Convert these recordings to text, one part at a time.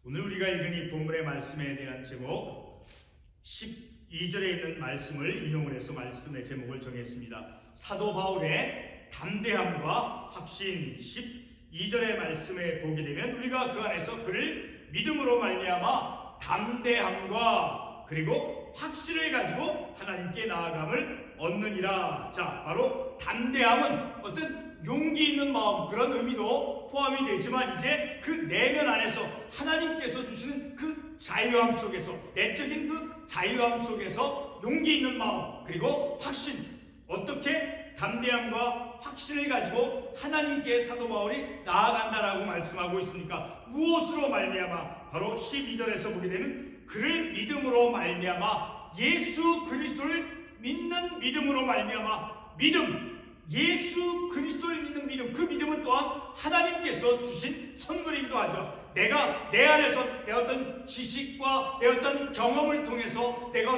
오늘 우리가 읽은 이 본문의 말씀에 대한 제목 12절에 있는 말씀을 인용을 해서 말씀의 제목을 정했습니다. 사도 바울의 담대함과 확신. 12절의 말씀에 보게 되면 우리가 그 안에서 그를 믿음으로 말미암아 담대함과 그리고 확신을 가지고 하나님께 나아감을 얻느니라. 자, 바로 담대함은 어떤 용기 있는 마음, 그런 의미도 포함이 되지만 이제 그 내면 안에서 하나님께서 주시는 그 자유함 속에서, 내적인 그 자유함 속에서 용기 있는 마음, 그리고 확신. 어떻게 담대함과 확신을 가지고 하나님께 사도 바울이 나아간다라고 말씀하고 있습니까? 무엇으로 말미암아? 바로 12절에서 보게 되는 그를 믿음으로 말미암아, 예수 그리스도를 믿는 믿음으로 말미암아. 믿음, 예수 그리스도를 믿는 믿음, 그 믿음은 또한 하나님께서 주신 선물이기도 하죠. 내가 내 안에서 내 어떤 지식과 내 어떤 경험을 통해서 내가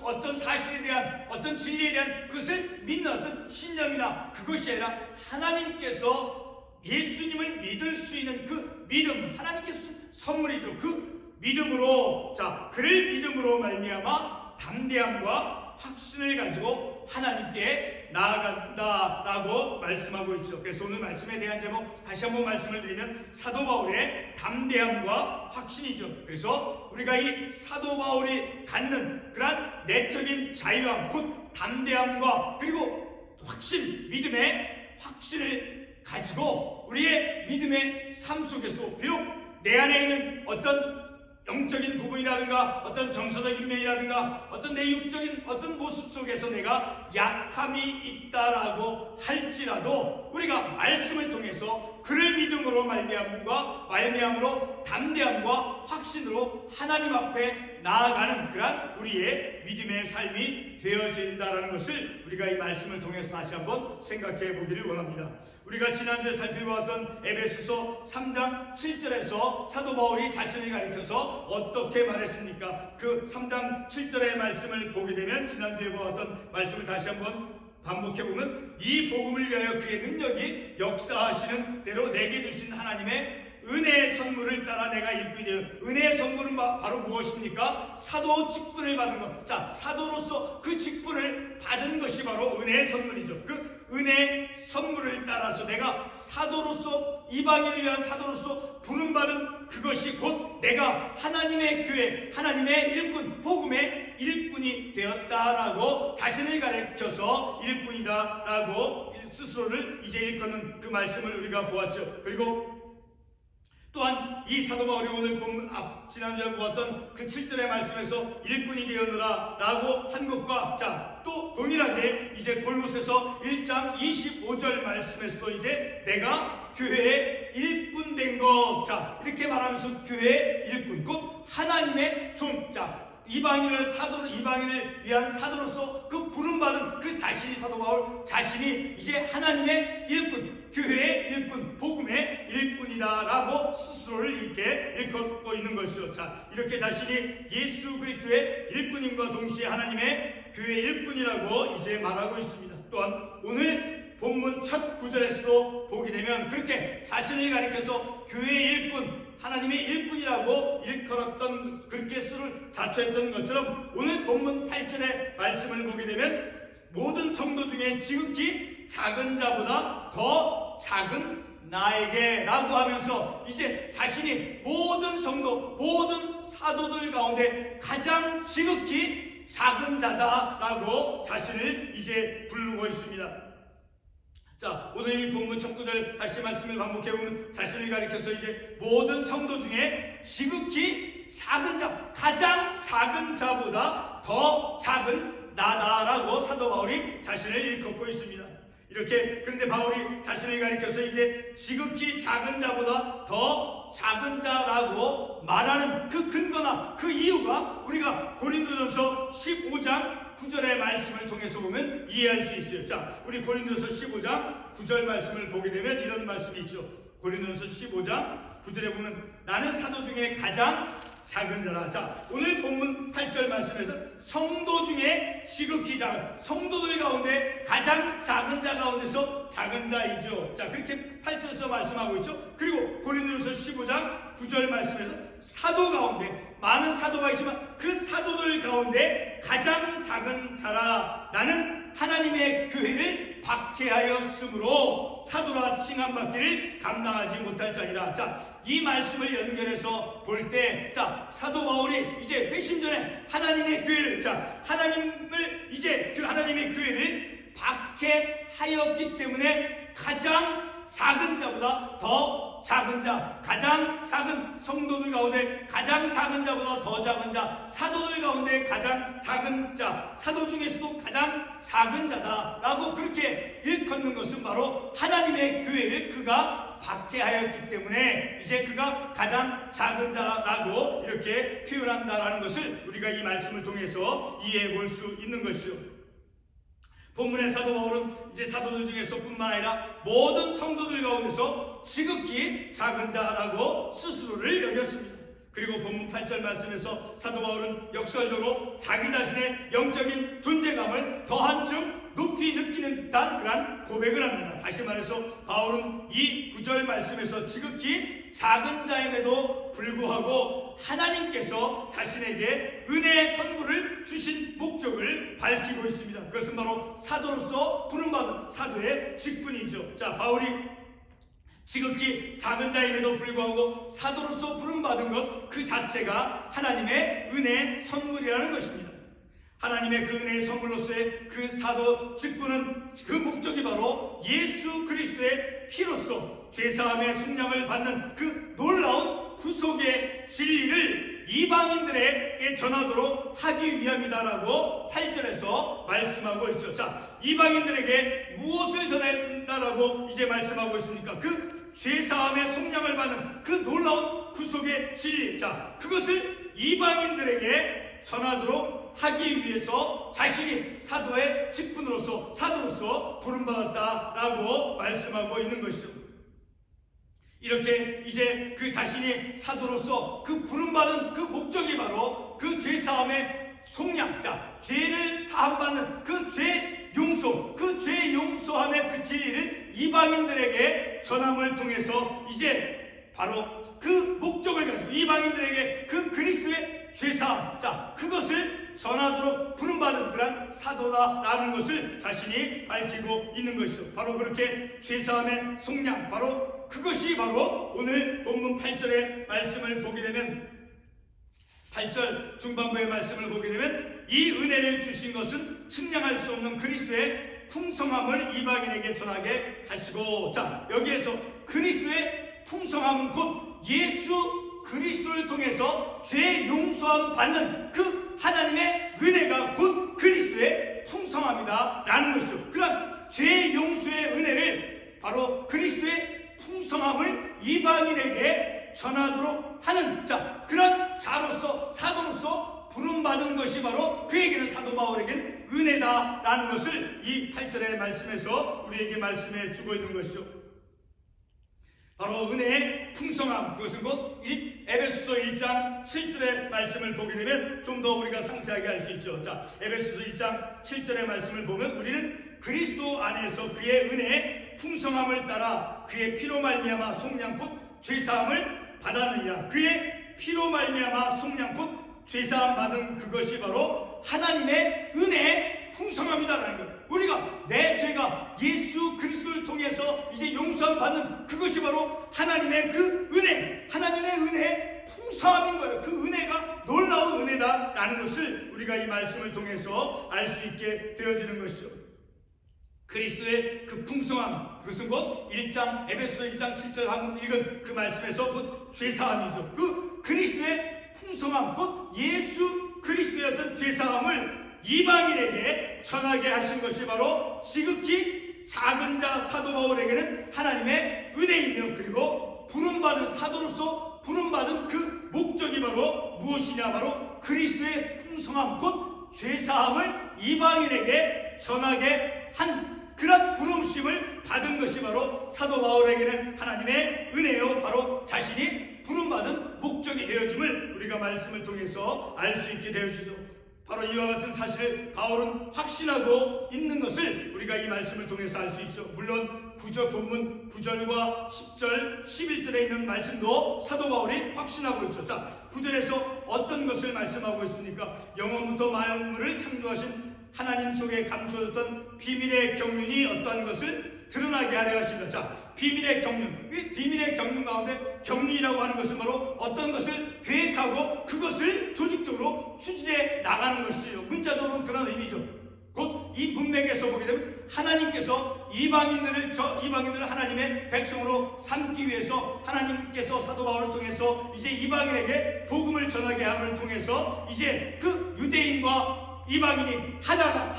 어떤 사실에 대한, 어떤 진리에 대한 그것을 믿는 어떤 신념이나 그것이 아니라 하나님께서 예수님을 믿을 수 있는 그 믿음, 하나님께서 선물이죠. 그 믿음으로, 자, 그를 믿음으로 말미암아 담대함과 확신을 가지고 하나님께 나아간다라고 말씀하고 있죠. 그래서 오늘 말씀에 대한 제목 다시 한번 말씀을 드리면 사도 바울의 담대함과 확신이죠. 그래서 우리가 이 사도 바울이 갖는 그러한 내적인 자유함, 곧 담대함과 그리고 확신, 믿음의 확신을 가지고 우리의 믿음의 삶 속에서 비록 내 안에 있는 어떤 영적인 부분이라든가 어떤 정서적인 면이라든가 어떤 내 육적인 어떤 모습 속에서 내가 약함이 있다라고 할지라도 우리가 말씀을 통해서 그를 믿음으로 말미암으로 담대함과 확신으로 하나님 앞에 나아가는 그러한 우리의 믿음의 삶이 되어진다는 것을 우리가 이 말씀을 통해서 다시 한번 생각해 보기를 원합니다. 우리가 지난주에 살펴보았던 에베소서 3장 7절에서 사도 바울이 자신을 가리켜서 어떻게 말했습니까? 그 3장 7절의 말씀을 보게 되면 지난주에 보았던 말씀을 다시 한번 반복해보면 이 복음을 위하여 그의 능력이 역사하시는 대로 내게 주신 하나님의 은혜의 선물을 따라 내가 일꾼이 되어. 은혜의 선물은 바로 무엇입니까? 사도 직분을 받은 것. 자, 사도로서 그 직분을 받은 것이 바로 은혜의 선물이죠. 그 은혜의 선물을 따라서 내가 사도로서, 이방인을 위한 사도로서 부름받은 그것이 곧 내가 하나님의 교회, 하나님의 일꾼, 복음의 일꾼이 되었다라고 자신을 가르쳐서 일꾼이다라고 스스로를 이제 일컫는 그 말씀을 우리가 보았죠. 그리고 또한 이 사도 바울이 오늘 지난주에 보았던 그 7절의 말씀에서 일꾼이 되었느라 라고 한 것과, 자, 또 동일하게 이제 골로새서 1장 25절 말씀에서도 이제 내가 교회의 일꾼 된 것, 자, 이렇게 말하면서 교회의 일꾼, 곧 하나님의 종, 자, 이방인을 위한 사도로서 그 부름받은 그 자신이, 사도 바울 자신이 이제 하나님의 일꾼, 교회의 일꾼, 복음의 일꾼이다라고 스스로를 이렇게 일컫고 있는 것이죠. 자, 이렇게 자신이 예수 그리스도의 일꾼임과 동시에 하나님의 교회의 일꾼이라고 이제 말하고 있습니다. 또한 오늘 본문 첫 구절에서도 보게 되면 그렇게 자신을 가리켜서 교회의 일꾼, 하나님의 일꾼이라고 일컬었던, 그렇게 수를 자처했던 것처럼 오늘 본문 8절의 말씀을 보게 되면 모든 성도 중에 지극히 작은 자보다 더 작은 나에게 라고 하면서 이제 자신이 모든 성도, 모든 사도들 가운데 가장 지극히 작은 자다라고 자신을 이제 부르고 있습니다. 자, 오늘 이 본문 첫 구절 다시 말씀을 반복해보면 자신을 가리켜서 이제 모든 성도 중에 지극히 작은 자, 가장 작은 자보다 더 작은 나다라고 사도 바울이 자신을 일컫고 있습니다. 이렇게, 그런데 바울이 자신을 가리켜서 이제 지극히 작은 자보다 더 작은 자라고 말하는 그 근거나 그 이유가 우리가 고린도전서 15장 9절의 말씀을 통해서 보면 이해할 수 있어요. 자, 우리 고린도서 15장 9절 말씀을 보게 되면 이런 말씀이 있죠. 고린도서 15장 9절에 보면 나는 사도 중에 가장 작은 자라. 자, 오늘 본문 8절 말씀에서 성도 중에 지극히 작은, 성도들 가운데 가장 작은 자 가운데서 작은 자이죠. 자, 그렇게 8절에서 말씀하고 있죠. 그리고 고린도서 15장 9절 말씀에서 사도 가운데 많은 사도가 있지만 그 사도들 가운데 가장 작은 자라 나는 하나님의 교회를 박해하였으므로 사도라 칭함받기를 감당하지 못할 자니라. 자, 이 말씀을 연결해서 볼 때, 자, 사도 바울이 이제 회심 전에 하나님의 교회를, 자, 하나님을 이제 그 하나님의 교회를 박해하였기 때문에 가장 작은 자보다 더 작은 자, 가장 작은 성도들 가운데 가장 작은 자보다 더 작은 자, 사도들 가운데 가장 작은 자, 사도 중에서도 가장 작은 자다라고 그렇게 일컫는 것은 바로 하나님의 교회를 그가 박해하였기 때문에 이제 그가 가장 작은 자라고 이렇게 표현한다라는 것을 우리가 이 말씀을 통해서 이해해 볼 수 있는 것이죠. 본문의 사도 바울은 이제 사도들 중에서 뿐만 아니라 모든 성도들 가운데서 지극히 작은 자라고 스스로를 여겼습니다. 그리고 본문 8절 말씀에서 사도 바울은 역설적으로 자기 자신의 영적인 존재감을 더한층 높이 느끼는 듯한 그런 고백을 합니다. 다시 말해서 바울은 이 9절 말씀에서 지극히 작은 자임에도 불구하고 하나님께서 자신에게 은혜의 선물을 주신 목적을 밝히고 있습니다. 그것은 바로 사도로서 부름받은 사도의 직분이죠. 자, 바울이 지극히 작은 자임에도 불구하고 사도로서 부름받은 것 그 자체가 하나님의 은혜의 선물이라는 것입니다. 하나님의 그 은혜의 선물로서의 그 사도 직분은 그 목적이 바로 예수 그리스도의 피로써 죄사함의 속량을 받는 그 놀라운 구속의 진리를 이방인들에게 전하도록 하기 위함이다라고 8절에서 말씀하고 있죠. 자, 이방인들에게 무엇을 전한다라고 이제 말씀하고 있습니까? 그 죄사함의 속량을 받는 그 놀라운 구속의 진리, 자, 그것을 이방인들에게 전하도록 하기 위해서 자신이 사도의 직분으로서 사도로서 부름받았다라고 말씀하고 있는 것이죠. 이렇게 이제 그 자신이 사도로서 그 부름받은 그 목적이 바로 그 죄사함의 속량, 자, 죄를 사함받는 그 죄 용서, 그 죄 용서함의 그 진리를 이방인들에게 전함을 통해서 이제 바로 그 목적을 가지고 이방인들에게 그 그리스도의 죄사함, 자, 그것을 전하도록 부름받은 그런 사도다라는 것을 자신이 밝히고 있는 것이죠. 바로 그렇게 죄사함의 속량, 바로 그것이 바로 오늘 본문 8절의 말씀을 보게 되면 8절 중반부의 말씀을 보게 되면 이 은혜를 주신 것은 측량할 수 없는 그리스도의 풍성함을 이방인에게 전하게 하시고, 자, 여기에서 그리스도의 풍성함은 곧 예수 그리스도를 통해서 죄 용서함 받는 그 하나님의 은혜가 곧 그리스도의 풍성함이다 라는 것이죠. 그런 죄 용서의 은혜를 바로 그리스도의 풍성함을 이방인에게 전하도록 하는, 자, 그런 자로서 사도로서 부름받은 것이 바로 그에게는 사도 바울에게는 은혜다라는 것을 이 8절의 말씀에서 우리에게 말씀해 주고 있는 것이죠. 바로 은혜의 풍성함, 그것은 곧 에베소서 1장 7절의 말씀을 보게 되면 좀 더 우리가 상세하게 알 수 있죠. 자, 에베소서 1장 7절의 말씀을 보면 우리는 그리스도 안에서 그의 은혜의 풍성함을 따라 그의 피로 말미암아 속량 곧 죄사함을 받았느니라. 그의 피로 말미암아 속량 곧 죄사함 받은 그것이 바로 하나님의 은혜의 풍성함이다라는 것. 우리가 내 죄가 예수 그리스도를 통해서 이제 용서함 받는 그것이 바로 하나님의 그 은혜, 하나님의 은혜의 풍성함인 거예요. 그 은혜가 놀라운 은혜다라는 것을 우리가 이 말씀을 통해서 알 수 있게 되어지는 것이죠. 그리스도의 그 풍성함, 그것은 곧 에베소서 1장 7절 방금 읽은 그 말씀에서 곧 죄사함이죠. 그 그리스도의 풍성함, 곧 예수 그리스도의 어떤 죄사함을 이방인에게 전하게 하신 것이 바로 지극히 작은 자 사도 바울에게는 하나님의 은혜이며, 그리고 부름받은 사도로서 부름받은 그 목적이 바로 무엇이냐, 바로 그리스도의 풍성함 곧 죄사함을 이방인에게 전하게 한 그런 부름심을 받은 것이 바로 사도 바울에게는 하나님의 은혜요, 바로 자신이 부름받은 목적이 되어짐을 우리가 말씀을 통해서 알 수 있게 되어지죠. 바로 이와 같은 사실을 바울은 확신하고 있는 것을 우리가 이 말씀을 통해서 알 수 있죠. 물론 본문 9절과 10절, 11절에 있는 말씀도 사도 바울이 확신하고 있죠. 자, 9절에서 어떤 것을 말씀하고 있습니까? 영원부터 만물을 창조하신 하나님 속에 감춰졌던 비밀의 경륜이 어떠한 것을 드러나게 하려 하십니다. 자, 비밀의 경륜. 비밀의 경륜 가운데 경륜이라고 하는 것은 바로 어떤 것을 계획하고 그것을 조직적으로 추진해 나가는 것이에요. 문자적으로 그런 의미죠. 곧 이 문맥에서 보게 되면 하나님께서 이방인들을 하나님의 백성으로 삼기 위해서 하나님께서 사도 바울을 통해서 이제 이방인에게 복음을 전하게 함을 통해서 이제 그 유대인과 이방인이 하나가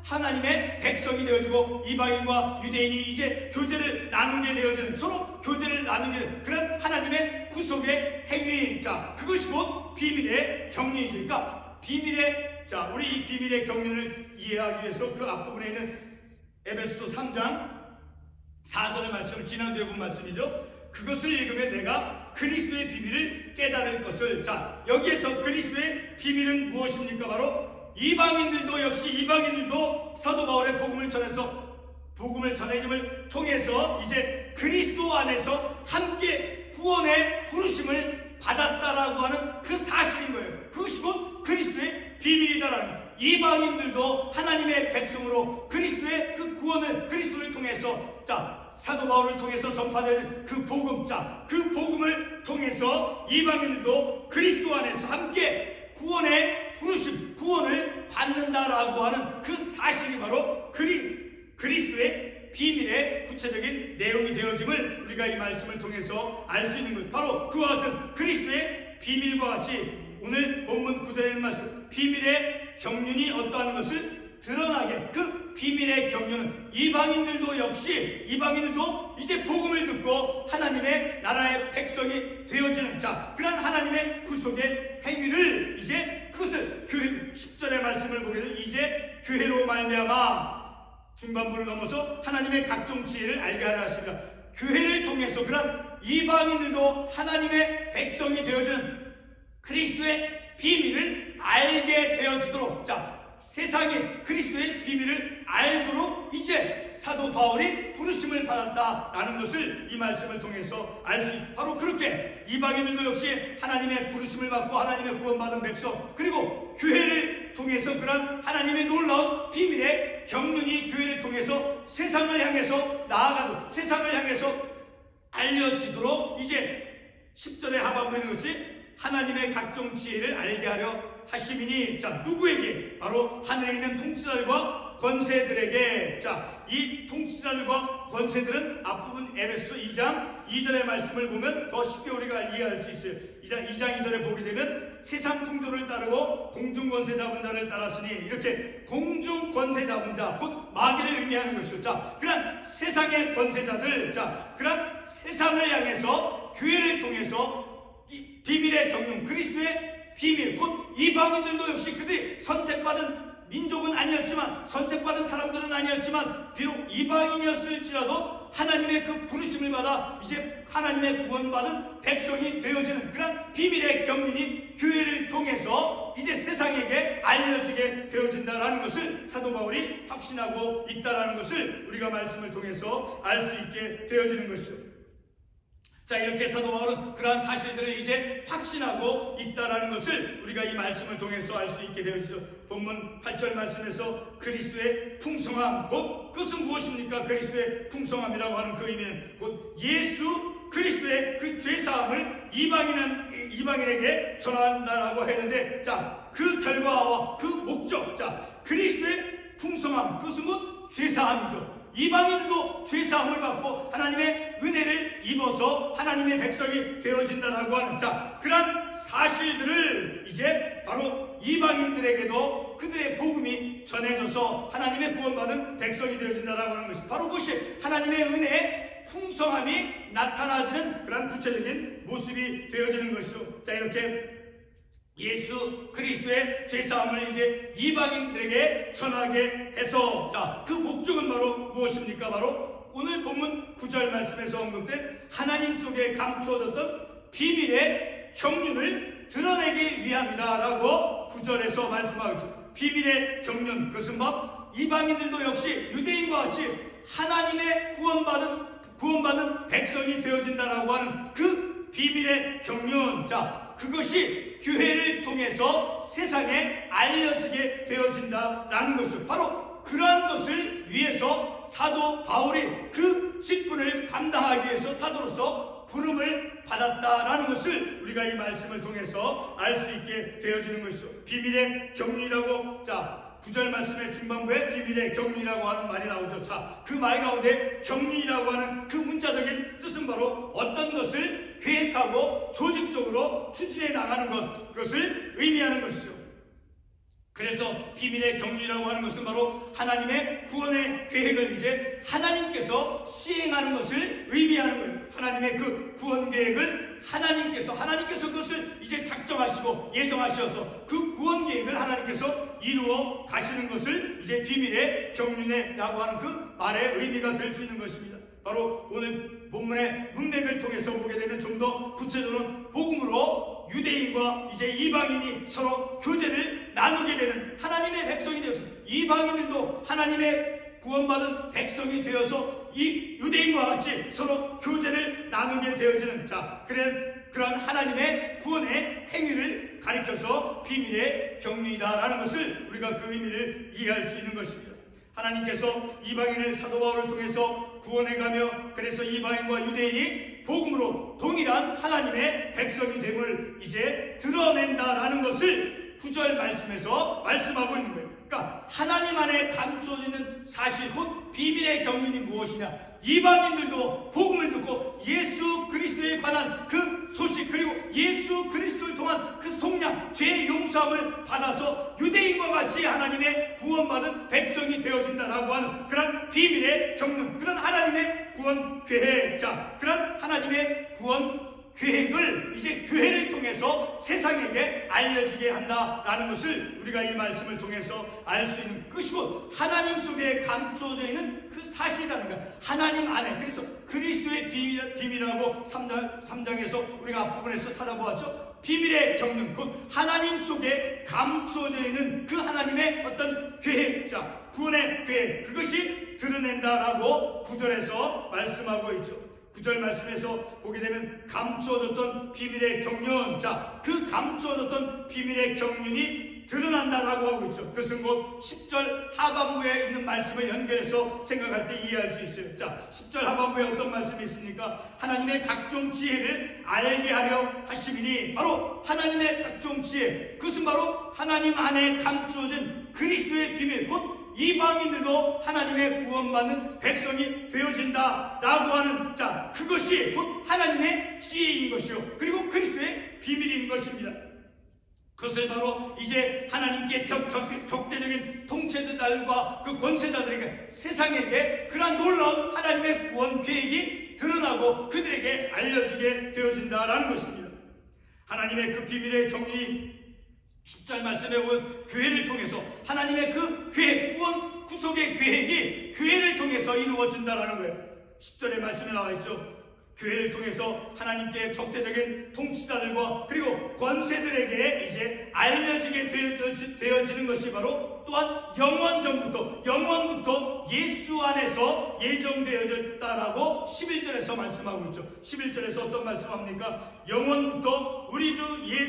하나님의 백성이 되어지고 이방인과 유대인이 이제 교제를 나누게 되어지는, 서로 교제를 나누게 되는 그런 하나님의 구속의 행위. 자, 그것이 곧 비밀의 경륜이죠. 그러니까 우리 이 비밀의 경륜을 이해하기 위해서 그 앞부분에 있는 에베소서 3장 4절 말씀, 지난주에 본 말씀이죠. 그것을 읽으면 내가 그리스도의 비밀을 깨달을 것을. 자, 여기에서 그리스도의 비밀은 무엇입니까? 바로 이방인들도 역시 이방인들도 사도 바울의 복음을 전해짐을 통해서 이제 그리스도 안에서 함께 구원의 부르심을 받았다라고 하는 그 사실인 거예요. 그것이 곧 그리스도의 비밀이다라는, 이방인들도 하나님의 백성으로 그리스도의 그 구원을, 그리스도를 통해서, 자, 사도 바울을 통해서 전파되는 그 복음, 자, 그 복음을 통해서 이방인들도 그리스도 안에서 함께 구원의 부르심, 구원을 받는다라고 하는 그 사실이 바로 그리스도의 비밀의 구체적인 내용이 되어짐을 우리가 이 말씀을 통해서 알 수 있는 것. 바로 그와 같은 그리스도의 비밀과 같이 오늘 본문 9절에 있는 말씀, 비밀의 경륜이 어떠한 것을 드러나게, 그 비밀의 경륜은 이방인들도 이제 복음을 듣고 하나님의 나라의 백성이 되어지는, 자, 그런 하나님의 구속의 행위를 이제 그것을 10절의 말씀을 보게 되면 이제 교회로 말미암아 중반부를 넘어서 하나님의 각종 지혜를 알게 하려 하시리라. 교회를 통해서 그런 이방인들도 하나님의 백성이 되어지는 그리스도의 비밀을 알게 되어지도록, 자, 세상이 그리스도의 비밀을 알도록 이제 사도 바울이 부르심을 받았다라는 것을 이 말씀을 통해서 알 수 있죠. 바로 그렇게 이방인들도 역시 하나님의 부르심을 받고 하나님의 구원받은 백성, 그리고 교회를 통해서 그런 하나님의 놀라운 비밀의 경륜이 교회를 통해서 세상을 향해서 나아가도, 세상을 향해서 알려지도록 이제 10절의 하반부에 있는 것이 하나님의 각종 지혜를 알게 하려 하심이니, 자, 누구에게? 바로 하늘에 있는 통치자들과 권세들에게. 자, 이 통치자들과 권세들은 앞부분 에베소 2장 2절의 말씀을 보면 더 쉽게 우리가 이해할 수 있어요. 2장 2절에 보게 되면 세상 풍조를 따르고 공중 권세 잡은 자를 따랐으니, 이렇게 공중 권세 잡은 자, 곧 마귀를 의미하는 것이죠. 자, 그런 세상의 권세자들, 자, 그런 세상을 향해서 교회를 통해서 이 비밀의 경륜, 그리스도의 비밀, 곧 이방인들도 역시 그들이 선택받은 민족은 아니었지만, 선택받은 사람들은 아니었지만, 비록 이방인이었을지라도 하나님의 그 부르심을 받아 이제 하나님의 구원받은 백성이 되어지는 그런 비밀의 경륜이 교회를 통해서 이제 세상에게 알려지게 되어진다라는 것을 사도 바울이 확신하고 있다라는 것을 우리가 말씀을 통해서 알 수 있게 되어지는 것이죠. 자, 이렇게 사도 바울은 그러한 사실들을 이제 확신하고 있다라는 것을 우리가 이 말씀을 통해서 알 수 있게 되어지죠. 본문 8절 말씀에서 그리스도의 풍성함, 곧 그것은 무엇입니까? 그리스도의 풍성함이라고 하는 그 의미는 곧 예수 그리스도의 그 죄사함을 이방인에게 전한다라고 했는데, 자, 그 결과와 그 목적, 자, 그리스도의 풍성함, 그것은 곧 죄사함이죠. 이방인도 죄사함을 받고 하나님의 은혜를 입어서 하나님의 백성이 되어진다라고 하는, 자, 그런 사실들을 이제 바로 이방인들에게도 그들의 복음이 전해져서 하나님의 구원받은 백성이 되어진다라고 하는 것이, 바로 그것이 하나님의 은혜의 풍성함이 나타나지는 그런 구체적인 모습이 되어지는 것이죠. 자, 이렇게 예수 그리스도의 죄사함을 이제 이방인들에게 전하게 해서, 자, 그 목적은 바로 무엇입니까? 바로 오늘 본문 9절 말씀에서 언급된 하나님 속에 감추어졌던 비밀의 경륜을 드러내기 위함이다라고 9절에서 말씀하고 있죠. 비밀의 경륜, 그것은 막 이방인들도 역시 유대인과 같이 하나님의 구원받은 백성이 되어진다라고 하는 그 비밀의 경륜. 자, 그것이 교회를 통해서 세상에 알려지게 되어진다라는 것이죠. 바로 그러한 것을 위해서 사도 바울이 그 직분을 감당하기 위해서 사도로서 부름을 받았다라는 것을 우리가 이 말씀을 통해서 알 수 있게 되어지는 것이죠. 비밀의 경륜이라고, 자, 9절 말씀의 중반부에 비밀의 경륜이라고 하는 말이 나오죠. 자, 그 말 가운데 경륜이라고 하는 그 문자적인 뜻은 바로 어떤 것을 계획하고 조직적으로 추진해 나가는 것, 그것을 의미하는 것이죠. 그래서 비밀의 경륜이라고 하는 것은 바로 하나님의 구원의 계획을 이제 하나님께서 시행하는 것을 의미하는 거예요. 하나님의 그 구원 계획을 하나님께서 그것을 이제 작정하시고 예정하셔서 그 구원 계획을 하나님께서 이루어 가시는 것을 이제 비밀의 경륜이라고 하는 그 말의 의미가 될 수 있는 것입니다. 바로 오늘 본문의 문맥을 통해서 보게 되면 좀 더 구체적으로 복음으로 유대인과 이제 이방인이 서로 교제를 나누게 되는 하나님의 백성이 되어서 이방인들도 하나님의 구원받은 백성이 되어서 이 유대인과 같이 서로 교제를 나누게 되어지는, 자, 그런 하나님의 구원의 행위를 가리켜서 비밀의 경륜이다라는 것을 우리가 그 의미를 이해할 수 있는 것입니다. 하나님께서 이방인을 사도 바울을 통해서 구원해가며 그래서 이방인과 유대인이 복음으로 동일한 하나님의 백성이 됨을 이제 드러낸다라는 것을 9절 말씀에서 말씀하고 있는 거예요. 그러니까 하나님 안에 감춰지는 사실 곧 비밀의 경륜이 무엇이냐? 이방인들도 복음을 듣고 예수 그리스도에 관한 그 소식, 그리고 예수 그리스도를 통한 그 속량, 죄의 용서함을 받아서 유대인과 같이 하나님의 구원받은 백성이 되어진다라고 하는 그런 비밀의 경륜, 그런 하나님의 구원 계획자, 그런 하나님의 구원 계획을 이제 교회를 통해서 세상에게 알려지게 한다라는 것을 우리가 이 말씀을 통해서 알 수 있는 것이고, 하나님 속에 감추어져 있는 그 사실이라는 것, 하나님 안에, 그래서 그리스도의 비밀이라고 3장에서 우리가 앞부분에서 찾아보았죠. 비밀의 경륜, 곧 하나님 속에 감추어져 있는 그 하나님의 어떤 계획자, 구원의 계획, 그것이 드러낸다라고 9절에서 말씀하고 있죠. 9절 말씀에서 보게 되면 감추어졌던 비밀의 경륜, 자, 그 감추어졌던 비밀의 경륜이 드러난다라고 하고 있죠. 그것은 곧 10절 하반부에 있는 말씀을 연결해서 생각할 때 이해할 수 있어요. 자, 10절 하반부에 어떤 말씀이 있습니까? 하나님의 각종 지혜를 알게 하려 하심이니, 바로 하나님의 각종 지혜, 그것은 바로 하나님 안에 감추어진 그리스도의 비밀, 곧 이방인들도 하나님의 구원받는 백성이 되어진다라고 하는, 자, 그것이 곧 하나님의 지혜인 것이요, 그리고 그리스도의 비밀인 것입니다. 그것을 바로 이제 하나님께 적대적인 통치자들과 그 권세자들에게, 세상에게 그러한 놀라운 하나님의 구원 계획이 드러나고 그들에게 알려지게 되어진다라는 것입니다. 하나님의 그 비밀의 경륜이 10절 말씀에 보면 교회를 통해서 하나님의 그 계획, 구원 구속의 계획이 교회를 통해서 이루어진다라는 거예요. 10절의 말씀에 나와 있죠. 교회를 통해서 하나님께 적대적인 통치자들과 그리고 권세들에게 이제 알려지게 되어지는 것이 바로 또한 영원부터 예수 안에서 예정되어졌다라고 11절에서 말씀하고 있죠. 11절에서 어떤 말씀합니까? 영원부터 우리 주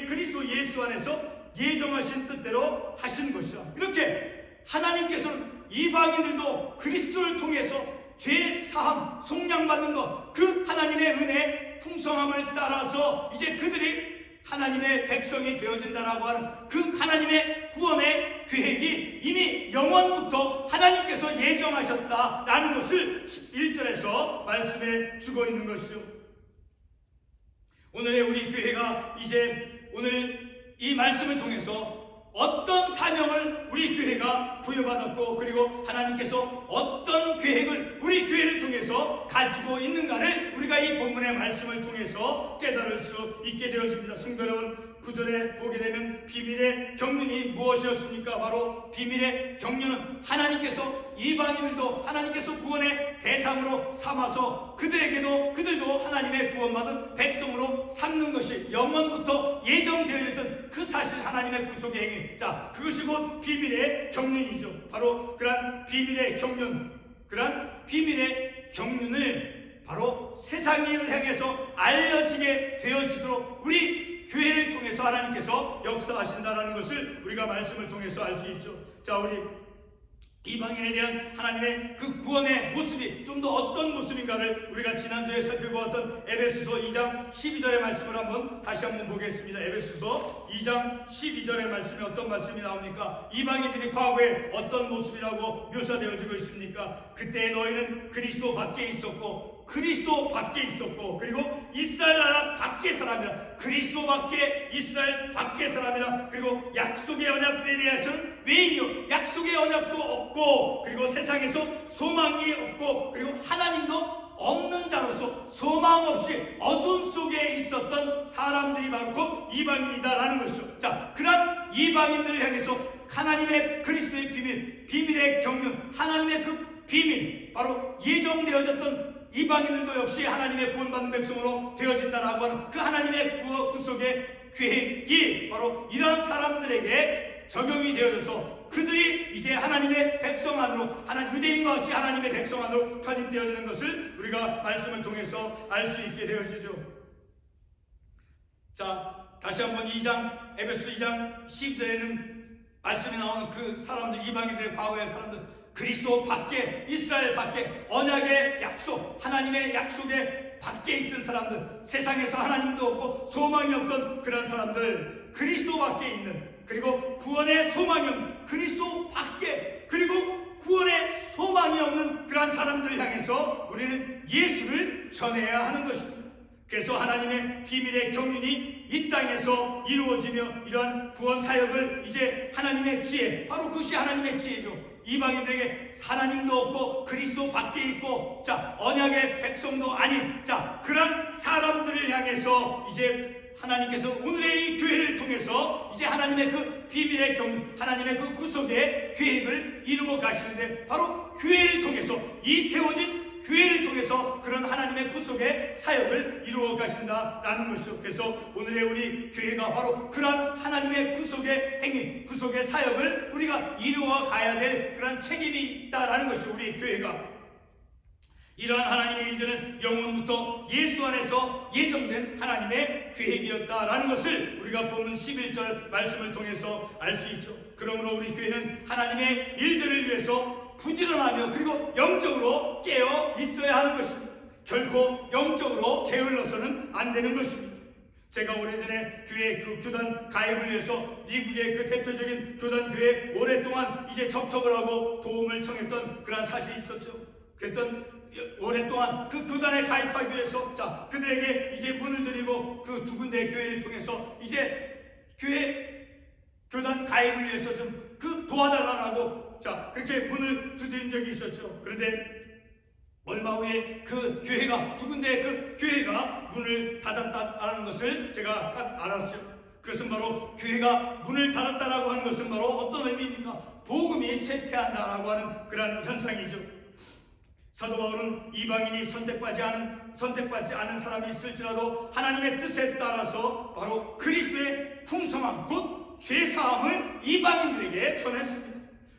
그리스도 예수 안에서 예정하신 뜻대로 하신 것이다. 이렇게 하나님께서는 이방인들도 그리스도를 통해서 죄 사함, 속량받는 것, 그 하나님의 은혜 풍성함을 따라서 이제 그들이 하나님의 백성이 되어진다라고 하는 그 하나님의 구원의 계획이 이미 영원부터 하나님께서 예정하셨다라는 것을 11절에서 말씀해 주고 있는 것이죠. 오늘의 우리 교회가 이제 오늘 이 말씀을 통해서 어떤 사명을 우리 교회가 부여받았고, 그리고 하나님께서 어떤 계획을 우리 교회를 통해서 가지고 있는가를 우리가 이 본문의 말씀을 통해서 깨달을 수 있게 되어집니다. 성도 여러분, 9절에 보게 되면 비밀의 경륜이 무엇이었습니까? 바로 비밀의 경륜은 하나님께서 이방인들도 하나님께서 구원의 대상으로 삼아서 그들도 하나님의 구원받은 백성으로 삼는 것이 영원부터 예정되어 있던 그 사실, 하나님의 구속의 행위, 자, 그것이 곧 비밀의 경륜이죠. 바로 그러한 비밀의 경륜, 그런 비밀의 경륜을 바로 세상을 향해서 알려지게 되어지도록 우리 교회를 통해서 하나님께서 역사하신다는 것을 우리가 말씀을 통해서 알 수 있죠. 자, 우리 이방인에 대한 하나님의 그 구원의 모습이 좀 더 어떤 모습인가를 우리가 지난주에 살펴보았던 에베소서 2장 12절의 말씀을 다시 한번 보겠습니다. 에베소서 2장 12절의 말씀이 어떤 말씀이 나옵니까? 이방인들이 과거에 어떤 모습이라고 묘사되어지고 있습니까? 그때 너희는 그리스도 밖에 있었고 그리고 이스라엘 나라 밖의 사람이라, 그리스도 밖에 이스라엘 밖의 사람이라, 그리고 약속의 언약들에 대해서는 외인이요 약속의 언약도 없고, 그리고 세상에서 소망이 없고, 그리고 하나님도 없는 자로서 소망 없이 어둠 속에 있었던 사람들이 바로 곧 이방인이다라는 것이죠. 자, 그런 이방인들을 향해서 하나님의 그리스도의 비밀의 경륜, 하나님의 그 비밀, 바로 예정되어졌던 이방인들도 역시 하나님의 구원받는 백성으로 되어진다라고 하는 그 하나님의 구속의 계획이 바로 이러한 사람들에게 적용이 되어져서 그들이 이제 하나님의 백성 안으로, 유대인과 같이 하나님의 백성 안으로 편입되어지는 것을 우리가 말씀을 통해서 알 수 있게 되어지죠. 자, 다시 한번 에베소 2장 10절에는 말씀이 나오는 그 사람들, 이방인들의 과거의 사람들, 그리스도 밖에, 이스라엘 밖에, 언약의 약속, 하나님의 약속에 밖에 있던 사람들, 세상에서 하나님도 없고 소망이 없던 그런 사람들, 그리스도 밖에 있는, 그리고 구원의 소망이 없는 그리스도 밖에, 그리고 구원의 소망이 없는 그러한 사람들을 향해서 우리는 예수를 전해야 하는 것입니다. 그래서 하나님의 비밀의 경륜이 이 땅에서 이루어지며 이러한 구원 사역을 이제 하나님의 지혜, 바로 그것이 하나님의 지혜죠. 이방인들에게 하나님도 없고 그리스도 밖에 있고, 자, 언약의 백성도 아닌, 자, 그런 사람들을 향해서 이제 하나님께서 오늘의 이 교회를 통해서 이제 하나님의 그 비밀의 경륜, 하나님의 그 구속의 계획을 이루어 가시는데, 바로 교회를 통해서, 이 세워진 교회를 통해서 그런 하나님의 구속의 사역을 이루어 가신다라는 것이죠. 그래서 오늘의 우리 교회가 바로 그런 하나님의 구속의 행위, 구속의 사역을 우리가 이루어 가야 될 그런 책임이 있다라는 것이죠. 우리 교회가 이러한 하나님의 일들은 영원부터 예수 안에서 예정된 하나님의 계획이었다라는 것을 우리가 보는 11절 말씀을 통해서 알 수 있죠. 그러므로 우리 교회는 하나님의 일들을 위해서 부지런하며 그리고 영적으로 깨어 있어야 하는 것입니다. 결코 영적으로 게을러서는 안 되는 것입니다. 제가 오래전에 교회 그 교단 가입을 위해서 미국의 그 대표적인 교단 교회에 오랫동안 이제 접촉을 하고 도움을 청했던 그런 사실이 있었죠. 그랬던 오랫동안 그 교단에 가입하기 위해서, 자, 그들에게 이제 문을 드리고 그 두 군데의 교회를 통해서 이제 교단 가입을 위해서 좀 그 도와달라고, 자, 그렇게 문을 두드린 적이 있었죠. 그런데 얼마 후에 그 교회가, 두 군데의 그 교회가 문을 닫았다는 것을 제가 딱 알았죠. 그것은 바로 교회가 문을 닫았다라고 하는 것은 바로 어떤 의미입니까? 복음이 쇠퇴한다라고 하는 그런 현상이죠. 사도 바울은 이방인이 선택받지 않은 사람이 있을지라도 하나님의 뜻에 따라서 바로 그리스도의 풍성함, 곧 죄사함을 이방인들에게 전했습니다.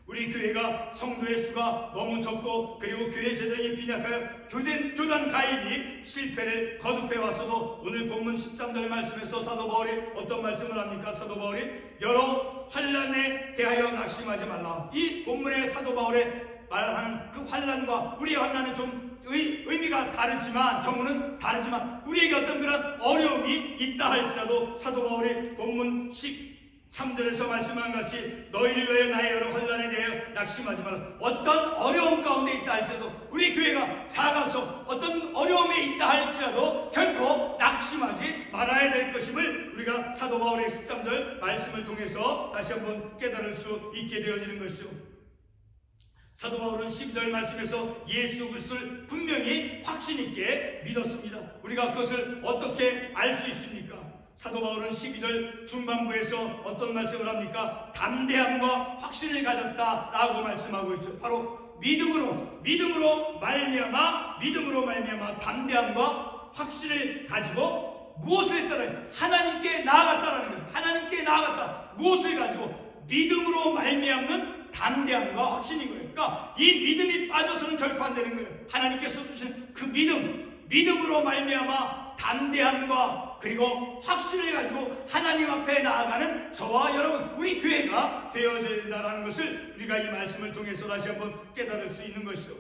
우리 교회가 성도의 수가 너무 적고 그리고 교회 재정이 빈약하여 교단 가입이 실패를 거듭해 왔어도 오늘 본문 13절 말씀에서 사도 바울이 어떤 말씀을 합니까? 사도 바울이 여러 환난에 대하여 낙심하지 말라. 이 본문의 사도 바울의 말하는 그 환난과 우리의 환난은 좀 의미가 다르지만, 경우는 다르지만 우리에게 어떤 그런 어려움이 있다 할지라도 사도 바울이 본문 13절에서 말씀한 같이 너희를 위하여 나의 여러 환난에 대하여 낙심하지 말라. 어떤 어려움 가운데 있다 할지라도, 우리 교회가 작아서 어떤 어려움에 있다 할지라도 결코 낙심하지 말아야 될 것임을 우리가 사도 바울의 13절 말씀을 통해서 다시 한번 깨달을 수 있게 되어지는 것이죠. 사도 바울은 12절 말씀에서 예수 그리스도를 분명히 확신 있게 믿었습니다. 우리가 그것을 어떻게 알 수 있습니까? 사도 바울은 12절 중반부에서 어떤 말씀을 합니까? 담대함과 확신을 가졌다라고 말씀하고 있죠. 바로 믿음으로 말미암아 담대함과 확신을 가지고 무엇을 했다는, 하나님께 나아갔다라는 거예요. 하나님께 나아갔다. 무엇을 가지고? 믿음으로 말미암는 담대함과 확신인 거예요. 그러니까 이 믿음이 빠져서는 결코 안 되는 거예요. 하나님께서 주신 그 믿음으로 말미암아 담대함과 그리고 확신을 가지고 하나님 앞에 나아가는 저와 여러분, 우리 교회가 되어져야 된다는 것을 우리가 이 말씀을 통해서 다시 한번 깨달을 수 있는 것이죠.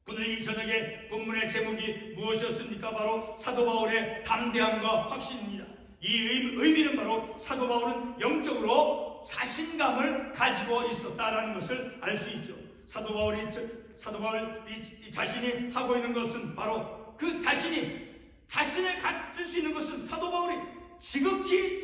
오늘 이 저녁에 본문의 제목이 무엇이었습니까? 바로 사도 바울의 담대함과 확신입니다. 이 의미는 바로 사도 바울은 영적으로 자신감을 가지고 있었다라는 것을 알 수 있죠. 사도 바울이 자신이 하고 있는 것은 바로 그 자신을 가질 수 있는 것은 사도 바울이 지극히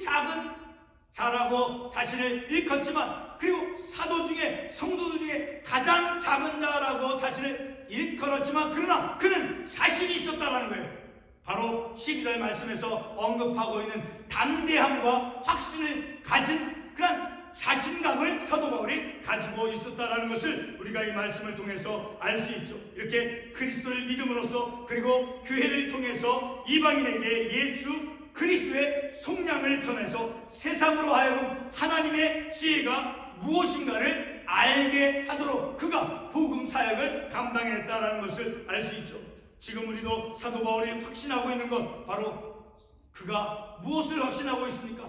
잘하고 자신을 일컫지만, 그리고 성도들 중에 가장 작은 자라고 자신을 일컬었지만, 그러나 그는 자신이 있었다라는 거예요. 바로 12절 말씀에서 언급하고 있는 담대함과 확신을 가진 그런 자신감을 사도 바울이 가지고 있었다라는 것을 우리가 이 말씀을 통해서 알 수 있죠. 이렇게 그리스도를 믿음으로써, 그리고 교회를 통해서 이방인에게 예수 그리스도의 속량을 전해서 세상으로 하여금 하나님의 지혜가 무엇인가를 알게 하도록 그가 복음 사역을 감당했다라는 것을 알 수 있죠. 지금 우리도 사도 바울이 확신하고 있는 것, 바로 그가 무엇을 확신하고 있습니까?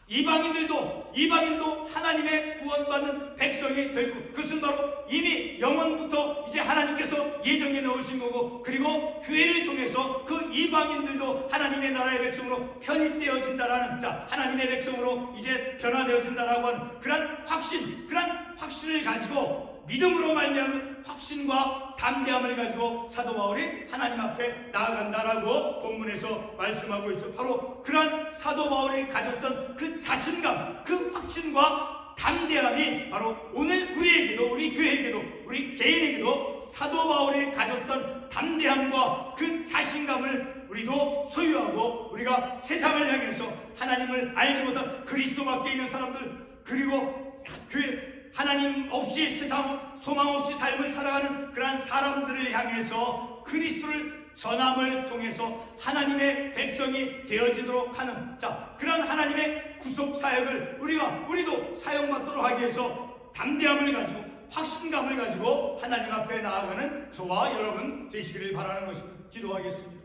이방인도 하나님의 구원받는 백성이 되고, 그것은 바로 이미 영원부터 이제 하나님께서 예정해 넣으신 거고, 그리고 교회를 통해서 그 이방인들도 하나님의 나라의 백성으로 편입되어진다라는, 하나님의 백성으로 이제 변화되어진다라고 하는 그런 확신을 가지고, 믿음으로 말미암은 확신과 담대함을 가지고 사도 바울이 하나님 앞에 나아간다라고 본문에서 말씀하고 있죠. 바로 그런 사도 바울이 가졌던 그 자신감, 그 확신과 담대함이 바로 오늘 우리에게도, 우리 교회에게도, 우리 개인에게도 사도 바울이 가졌던 담대함과 그 자신감을 우리도 소유하고, 우리가 세상을 향해서 하나님을 알지 못한 그리스도 밖에 있는 사람들, 그리고 교회 하나님 없이 세상 소망 없이 삶을 살아가는 그러한 사람들을 향해서 그리스도를 전함을 통해서 하나님의 백성이 되어지도록 하는 그런 하나님의 구속 사역을 우리도 사역받도록 하기 위해서 담대함을 가지고 확신감을 가지고 하나님 앞에 나아가는 저와 여러분 되시기를 바라는 것입니다. 기도하겠습니다.